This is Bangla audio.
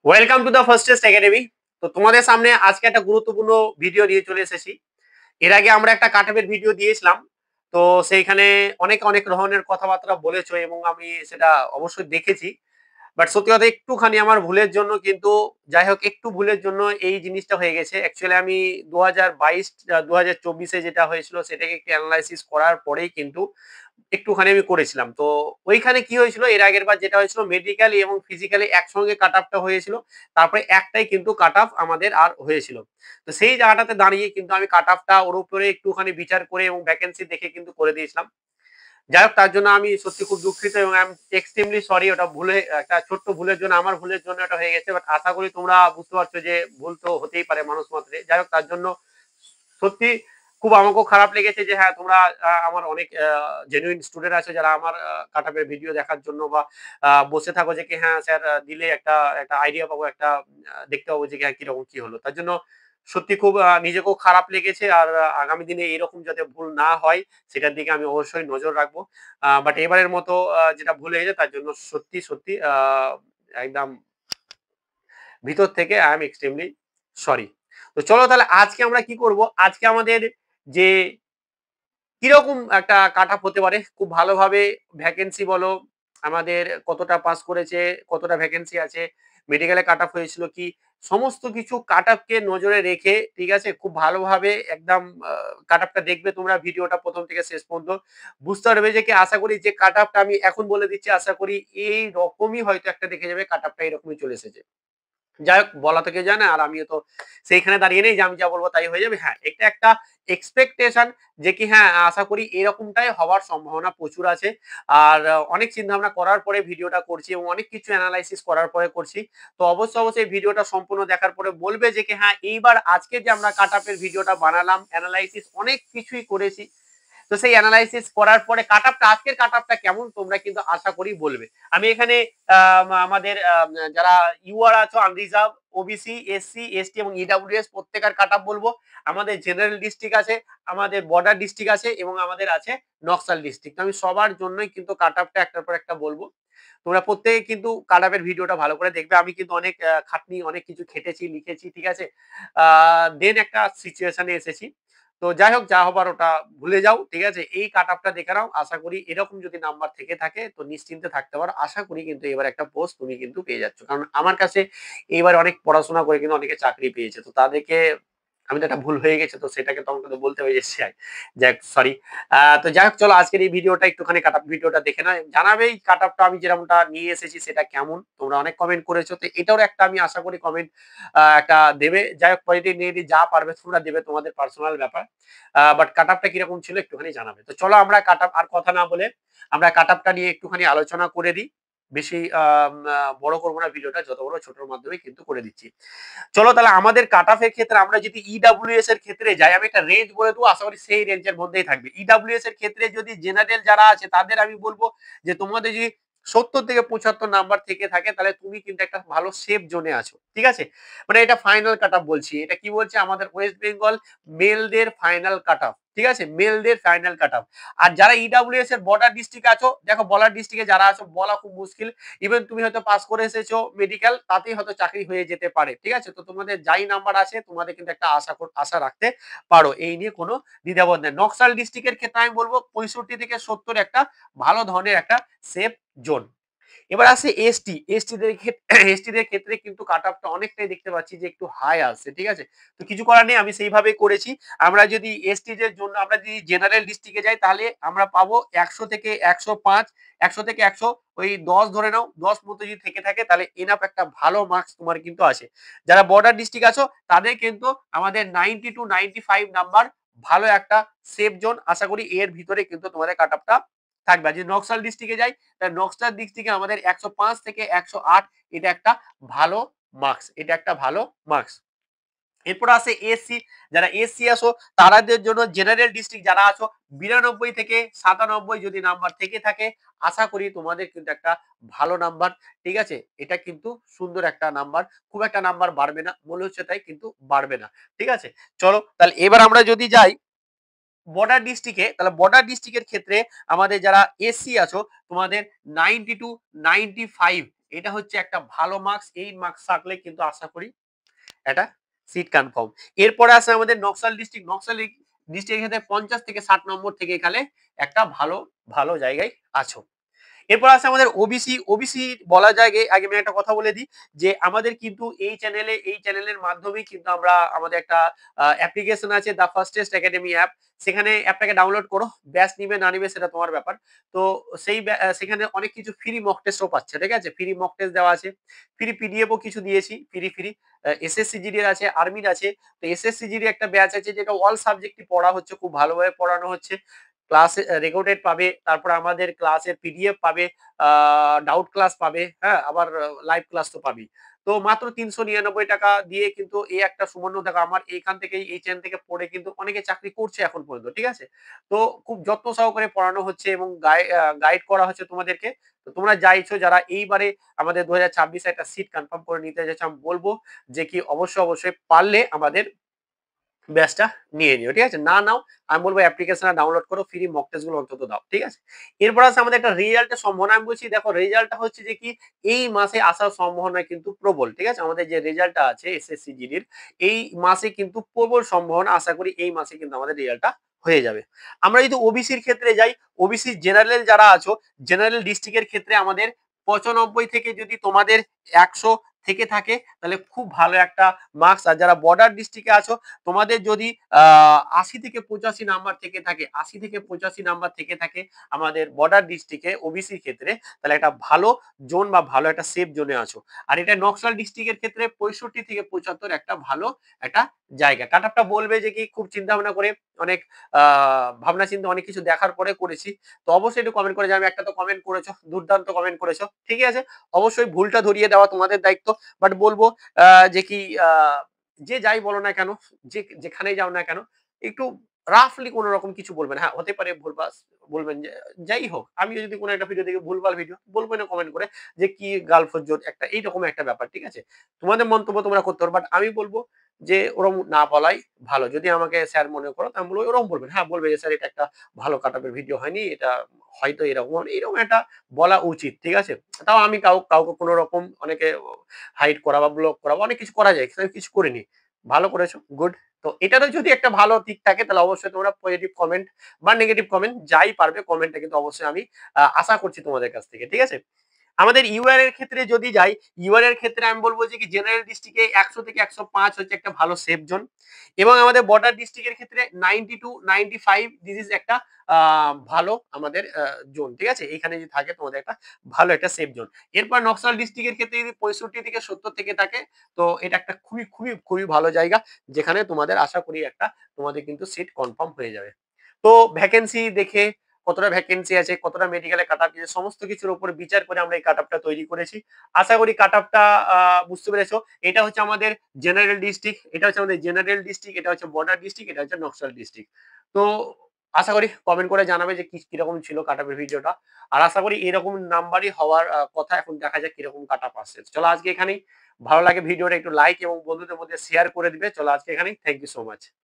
Welcome to the first test academy. তো তোমাদের সামনে আজকে একটা গুরুত্বপূর্ণ ভিডিও নিয়ে চলে এসেছি। এর আগে আমরা একটা কাটঅফের ভিডিও দিয়েছিলাম। তো সেইখানে অনেক অনেক ধরনের কথাবার্তা বলেছো এবং আমি সেটা অবশ্যই দেখেছি। বাট সত্যি কথা একটুখানি আমার ভুলের জন্য কিন্তু, যাই হোক, একটু ভুলের জন্য এই জিনিসটা হয়ে গেছে। অ্যাকচুয়ালি আমি 2022 2024-এ যেটা হয়েছিল সেটাকে একটু অ্যানালাইসিস করার পরেই কিন্তু একটুখানি আমি করেছিলাম। তো ওইখানে কি হয়েছিল, এর আগের বার যেটা হয়েছিল মেডিকেলি এবং ফিজিক্যালি একসঙ্গে কাট অফটা হয়েছিল। তারপরে একটাই কিন্তু কাট অফ আমাদের আর হয়েছিল। তো সেই জায়গাটাতে দাঁড়িয়ে কিন্তু আমি কাট অফটা ওর উপরে একটুখানি বিচার করে এবং ভ্যাকেন্সি দেখে কিন্তু করে দিয়েছিলাম। যাই হোক, তার জন্য আমি সত্যি খুব দুঃখিত এবং আই এম এক্সট্রিমলি সরি। ওটা ভুলে, একটা ছোট্ট ভুলের জন্য, আমার ভুলের জন্য এটা হয়ে গেছে। বাট আশা করি তোমরা বুঝতে পারছো যে ভুল তো হতেই পারে মানুষ মাত্রে। যাই হোক, তার জন্য সত্যি খুব আমাকেও খারাপ লেগেছে যে হ্যাঁ, তোমরা আমার অনেক জেনুইন স্টুডেন্ট আছে যারা আমার কাটআপের ভিডিও দেখার জন্য বা বসে থাকো যে কি হ্যাঁ স্যার দিলে একটা একটা আইডিয়া পাবো, একটা দেখতে পাবো যে হ্যাঁ কিরকম কি হলো। তার জন্য সত্যি খুব নিজেকেও খারাপ লেগেছে। আর আগামী দিনে এরকম যাতে ভুল না হয় সেটার দিকে আমি অবশ্যই নজর রাখবো। বাট এবারের মতো যেটা ভুল হয়েছে তার জন্য সত্যি সত্যি একদম ভিতর থেকে আই এম এক্সট্রিমলি সরি। তো চলো তাহলে আজকে আমরা কি করব, আজকে আমাদের যে কিরকম একটা কাট আপ হতে পারে খুব ভালোভাবে, ভ্যাকেন্সি বলো, আমাদের কতটা পাস করেছে, কতটা ভ্যাকেন্সি আছে, মেডিকেলে কাট আপ হয়েছিল কি, সমস্ত কিছু কাট আপকে নজরে রেখে, ঠিক আছে, খুব ভালোভাবে একদম কাট আপটা দেখবে তোমরা। ভিডিওটা প্রথম থেকে শেষ পর্যন্ত বুঝতে পারবে যে কি, আশা করি যে কাট আপটা আমি এখন বলে দিচ্ছি, আশা করি এই রকমই হয়তো একটা দেখে যাবে কাট আপটা এরকমই চলে এসেছে। যাই হোক, বলা থেকে যায় না, আর আমিও তো সেইখানে দাঁড়িয়ে নেই যে আমি যা বলবো তাই হয়ে যাবে। হ্যাঁ, এটা একটা এক্সপেকটেশন যে কি হ্যাঁ, আশা করি এরকমটাই হওয়ার সম্ভাবনা প্রচুর আছে। আর অনেক চিন্তা ভাবনা করার পরে ভিডিওটা করছি এবং অনেক কিছু অ্যানালাইসিস করার পরে করছি। তো অবশ্যই অবশ্যই ভিডিওটা সম্পূর্ণ দেখার পরে বলবে যে কি হ্যাঁ, এইবার আজকে যে আমরা কাট আপের ভিডিওটা বানালাম, অ্যানালাইসিস অনেক কিছুই করেছি। তো সেই অ্যানালাইসিস করার পরে কাট আপটা, আজকের কাট আপটা কেমন তোমরা কিন্তু আশা করি বলবে। আমি এখানে আমাদের যারা ইউআর আছো, আনরিজার্ভ, ওবিসি, এসসি, এসটি এবং ইডব্লিউএস প্রত্যেকের কাট আপ বলবো। আমাদের জেনারেল ডিস্ট্রিক্ট আছে, আমাদের বর্ডার ডিস্ট্রিক্ট আছে এবং আমাদের আছে নকশাল ডিস্ট্রিক্ট। আমি সবার জন্যই কিন্তু কাট আপটা একটার পর একটা বলবো। তোমরা প্রত্যেকে কিন্তু কাট আপের ভিডিওটা ভালো করে দেখবে। আমি কিন্তু অনেক খাটনি, অনেক কিছু খেটেছি, লিখেছি, ঠিক আছে। দেন একটা সিচুয়েশনে এসেছি। তো যাই হোক, যা হবার ওটা ভুলে যাও, ঠিক আছে। এই কাট আপটা দেখে নাও। আশা করি এরকম যদি নাম্বার থেকে থাকে তো নিশ্চিন্তে থাকতে পারো। আশা করি কিন্তু এবার একটা পোস্ট তুমি কিন্তু পেয়ে যাচ্ছ, কারণ আমার কাছে এবার অনেক পড়াশোনা করে কিন্তু অনেকে চাকরি পেয়েছে। তো তাদেরকে, আমি তো একটা ভুল হয়ে গেছে তো সেটাকে তোমাকে তো বলতে হয়ে যাচ্ছে। যাই হোক, সরি। তো যাই হোক, চলো আজকের এই ভিডিওটা একটুখানি কাট আপ ভিডিওটা দেখে নাও। জানাবে এই কাট আপটা আমি যেরকমটা নিয়ে এসেছি সেটা কেমন। তোমরা অনেক কমেন্ট করেছো, তো এটাও একটা আমি আশা করি কমেন্ট একটা দেবে। যাই হোক, পজিটিভ নেগেটিভ যা পারবে তোমরা দেবে, তোমাদের পার্সোনাল ব্যাপার। বাট কাট আপটা কিরকম ছিল একটুখানি জানাবে। তো চলো আমরা কাট আপ আর কথা না বলে আমরা কাট আপটা নিয়ে একটুখানি আলোচনা করে দিই। বেশি বড় করবো না ভিডিওটা, যত বড় ছোটর মাধ্যমে কিন্তু করে দিচ্ছি। চলো তাহলে আমাদের কাট অফ এর ক্ষেত্রে আমরা যদি ইডব্লিউএস এর ক্ষেত্রে যাই, আমি একটা রেঞ্জ বলে দেবো, আশা করি সেই রেঞ্জের মধ্যেই থাকবে। ইডব্লিউএস এর ক্ষেত্রে যদি জেনারেল যারা আছে তাদের আমি বলবো যে তোমাদের যদি 70 থেকে 75 নাম্বার থেকে থাকে তাহলে তুমি কিন্তু একটা ভালো সেফ জোনে আছো, ঠিক আছে। মানে এটা ফাইনাল কাট অফ বলছি। এটা কি বলছে, আমাদের ওয়েস্ট বেঙ্গল মেলদের ফাইনাল কাট অফ, ঠিক আছে, মেলদের ফাইনাল কাট অফ। আর যারা ইডব্লিউএস এর বর্ডার ডিস্ট্রিক্ট আছো, দেখো বর্ডার ডিস্ট্রিক্টে যারা আছো বলা খুব মুশকিল। ইভেন তুমি হয়তো পাস করে এসেছো মেডিকেল, তাতেই হয়তো চাকরি হয়ে যেতে পারে, ঠিক আছে। তো তোমাদের যাই নাম্বার আছে তোমাদের কিন্তু একটা আশা রাখতে পারো, এই নিয়ে কোনো দ্বিধাবোধ নেই। নকশাল ডিস্ট্রিক্টের ক্ষেত্রে আমি বলবো 65 থেকে 70 একটা ভালো ধরনের একটা সেফ জোন। এবার আসে এসটি। এসটিদের ক্ষেত্রে কিন্তু কাট অফটা অনেকটাই দেখতে পাচ্ছি যে একটু হাই আসছে, ঠিক আছে। তো কিছু করার নেই, আমি সেইভাবেই করেছি। আমরা যদি এসটি দের জন্য আমরা যদি জেনারেল ডিস্ট্রিক্টে যাই তাহলে আমরা পাবো 100 থেকে 105, 100 থেকে 100, ওই 10 ধরে নাও, 10 মতো যদি থেকে থাকে তাহলে এনাফ একটা ভালো মার্কস তোমার কিন্তু আছে। যারা বর্ডার ডিস্ট্রিক্ট আছো তাদের কিন্তু আমাদের 90 টু 95 নাম্বার ভালো একটা সেফ জোন। আশা করি এর ভিতরে কিন্তু তোমাদের কাট অফটা থাকবে। আর যদি নকশাল ডিস্ট্রিক্টে যাই, নকশাল দিক থেকে আমাদের 105 থেকে 108, এটা একটা ভালো মার্কস, এটা একটা ভালো মার্কস। এরপর আসে এসসি। যারা এসসি আসো তাদের জন্য জেনারেল ডিস্ট্রিক্ট যারা আছো 92 থেকে 97 যদি নাম্বার থেকে থাকে, আশা করি তোমাদের কিন্তু একটা ভালো নাম্বার, ঠিক আছে। এটা কিন্তু সুন্দর একটা নাম্বার, খুব একটা নাম্বার বাড়বে না মনে হচ্ছে, তাই কিন্তু বাড়বে না, ঠিক আছে। চলো তাহলে এবার আমরা যদি যাই বর্ডার ডিস্ট্রিক্টে, তাহলে বর্ডার ডিস্ট্রিক্টের ক্ষেত্রে আমাদের যারা এসসি আছো তোমাদের 90 টু 95 এটা হচ্ছে একটা ভালো মার্কস। এই মার্কস থাকলে কিন্তু আশা করি একটা সিট কনফার্ম। এরপরে আছে আমাদের নকশাল ডিস্ট্রিক্ট। নকশাল ডিস্ট্রিক্টের ক্ষেত্রে 50 থেকে 60 নম্বর থেকে এখানে একটা ভালো ভালো জায়গায় আছো। এরপর আছে আমাদের ওবিসি। ওবিসি বলা যায় আগে আমি একটা কথা বলে দিই যে আমাদের কিন্তু এই চ্যানেলের মাধ্যমেই কিন্তু আমরা আমাদের একটা অ্যাপ্লিকেশন আছে দ্য ফার্স্টেস্ট একাডেমি অ্যাপ। সেখানে অ্যাপটাকে ডাউনলোড করো। ব্যাচ নিবে না নিবে সেটা তোমার ব্যাপার। তো সেখানে অনেক কিছু ফ্রি মক টেস্টও পাচ্ছে। ঠিক আছে? ফ্রি মক টেস্ট দেওয়া আছে। ফ্রি পিডিএফও কিছু দিয়েছি। ফ্রি এসএসসি জিডির আছে, আর্মির আছে। তো এসএসসি জিডি একটা ব্যাচ আছে যেটা অল সাবজেক্টই পড়া হচ্ছে, খুব ভালোভাবে পড়ানো হচ্ছে। ক্লাস রেকর্ডেড পাবে, তারপরে আমাদের ক্লাসের পিডিএফ পাবে, ডাউট ক্লাস পাবে, হ্যাঁ, আবার লাইভ ক্লাস তো পাবেই। তো মাত্র ৩৯৯ টাকা দিয়ে কিন্তু এই একটা সুবর্ণ, দেখো আমার এইখান থেকেই এই চ্যানেল থেকে পড়ে কিন্তু অনেকে চাকরি করছে এখন পর্যন্ত। ঠিক আছে? তো খুব যত্ন সহকারে পড়ানো হচ্ছে এবং গাইড করা হচ্ছে তোমাদেরকে। তো তোমরা চাইছো যারা এইবারে আমাদের 2026 এ একটা সিট কনফার্ম করে নিতে চাইছো, আমি বলবো যে কি অবশ্যই পারলে আমাদের ব্যাচটা নিয়ে নিও। ঠিক আছে? না নাও, আমি বলবো অ্যাপ্লিকেশনটা ডাউনলোড করো, ফ্রি মক টেস্ট গুলো অন্তত দাও। ঠিক আছে? এরপর আছে আমাদের একটা রেজাল্টের সম্ভাবনা। আমি বলছি দেখো রেজাল্টটা হচ্ছে যে কি এই মাসে আসার সম্ভাবনা কিন্তু প্রবল। ঠিক আছে? আমাদের যে রেজাল্টটা আছে এসএসসি জিডির এই মাসে কিন্তু প্রবল সম্ভাবনা, আশা করি এই মাসে কিন্তু আমাদের রেজাল্টটা হয়ে যাবে। আমরা যদি ওবিসির ক্ষেত্রে যাই, ওবিসি জেনারেল যারা আছো, জেনারেল ডিস্ট্রিক্টের ক্ষেত্রে আমাদের 95 থেকে যদি তোমাদের 100 থেকে থাকে তাহলে খুব ভালো একটা মার্কস। আর যারা বর্ডার ডিস্ট্রিক্টে আছো তোমাদের যদি ৮০ থেকে 85 নাম্বার থেকে থাকে, ৮০ থেকে 85 নাম্বার থেকে থাকে আমাদের বর্ডার ডিস্ট্রিক্টে ওবিসির ক্ষেত্রে, তাহলে একটা ভালো জোন বা ভালো একটা সেফ জোনে আছো। আর এটা নকশাল ডিস্ট্রিক্টের ক্ষেত্রে 65 থেকে 75 একটা ভালো একটা জায়গা। কাট অফটা বলবে যে কি খুব চিন্তা ভাবনা করে অনেক ভাবনা চিন্তা অনেক কিছু দেখার পরে করেছি। তো অবশ্যই একটু কমেন্ট করে যাবে। একটা তো কমেন্ট করেছো, দুর্দান্ত কমেন্ট করেছো। ঠিকই আছে? অবশ্যই ভুলটা ধরিয়ে দেওয়া তোমাদের দায়িত্ব। বাট বলবো যে কি যে যাই বলো না কেন, যেখানেই যাও না কেন, একটু রাফলি কোন রকম কিছু বলবেন। হ্যাঁ, হতে পারে ভুলভাল বলবেন যে যাই হোক, আমিও যদি কোনো একটা ভিডিও দেখি ভুলভাল ভিডিও, বলবো না কমেন্ট করে যে কি গালফজ্জত একটা এইরকম একটা ব্যাপার। ঠিক আছে? তোমাদের মন্তব্য তোমরা করতে পারো। বাট আমি বলবো যে ওরম না বলাই ভালো। যদি আমাকে স্যার মনে করো তো আমি বলবো ওরকম বলবেন। হ্যাঁ, বলবে যে স্যার এটা একটা ভালো কাট-অফের ভিডিও হয়নি। এটা হয়তো এরকম একটা বলা উচিত। ঠিক আছে? তাও আমি কাউকে কোন রকম অনেকে হাইড করা বা ব্লক করা বা অনেক কিছু করা যায়। কিন্তু আমি কিছু করিনি। ভালো করেছো, গুড। তো এটারও যদি একটা ভালো দিক থাকে তাহলে অবশ্যই তোমরা পজিটিভ কমেন্ট বা নেগেটিভ কমেন্ট যাই পারবে কমেন্টটা কিন্তু অবশ্যই আমি আশা করছি তোমাদের কাছ থেকে। ঠিক আছে? আমাদের ইউআর এর ক্ষেত্রে যদি যাই, ইউআর এর ক্ষেত্রে আমি বলবো যে কি জেনারেল ডিস্ট্রিক্টে 100 থেকে 105 হচ্ছে একটা ভালো সেফ জোন এবং আমাদের বর্ডার ডিস্ট্রিক্টের ক্ষেত্রে 90 টু 95 দিস ইজ একটা ভালো আমাদের জোন। ঠিক আছে? এখানে যদি থাকে তোমাদের একটা ভালো একটা সেফ জোন। এরপর নকশাল ডিস্ট্রিক্টের ক্ষেত্রে যদি 65 থেকে 70 থেকে থাকে তো এটা একটা খুবই ভালো জায়গা যেখানে তোমাদের আশা করি একটা তোমাদের কিন্তু সিট কনফার্ম হয়ে যাবে। তো ভ্যাকেন্সি দেখে কতটা ভ্যাকেন্সি আছে, কতটা মেডিকেলে কাট অফ দিয়েছে, সমস্ত কিছুর উপর বিচার করে আমরা এই কাট অফটা তৈরি করেছি। আশা করি কাট অফটা বুঝতে পেরেছো। এটা হচ্ছে আমাদের জেনারেল ডিস্ট্রিক্ট, এটা হচ্ছে আমাদের জেনারেল ডিস্ট্রিক্ট, এটা হচ্ছে বর্ডার ডিস্ট্রিক্ট, এটা হচ্ছে নকশাল ডিস্ট্রিক্ট। তো আশা করি কমেন্ট করে জানাবে যে কিরকম ছিল কাট অফের ভিডিওটা। আর আশা করি এরকম নাম্বারই হওয়ার কথা। এখন দেখা যাক কিরকম কাট অফ আসছে। চলো আজকে এখানেই। ভালো লাগে ভিডিওটা একটু লাইক এবং বন্ধুদের মধ্যে শেয়ার করে দিবে। চলো আজকে এখানেই। Thank you so much.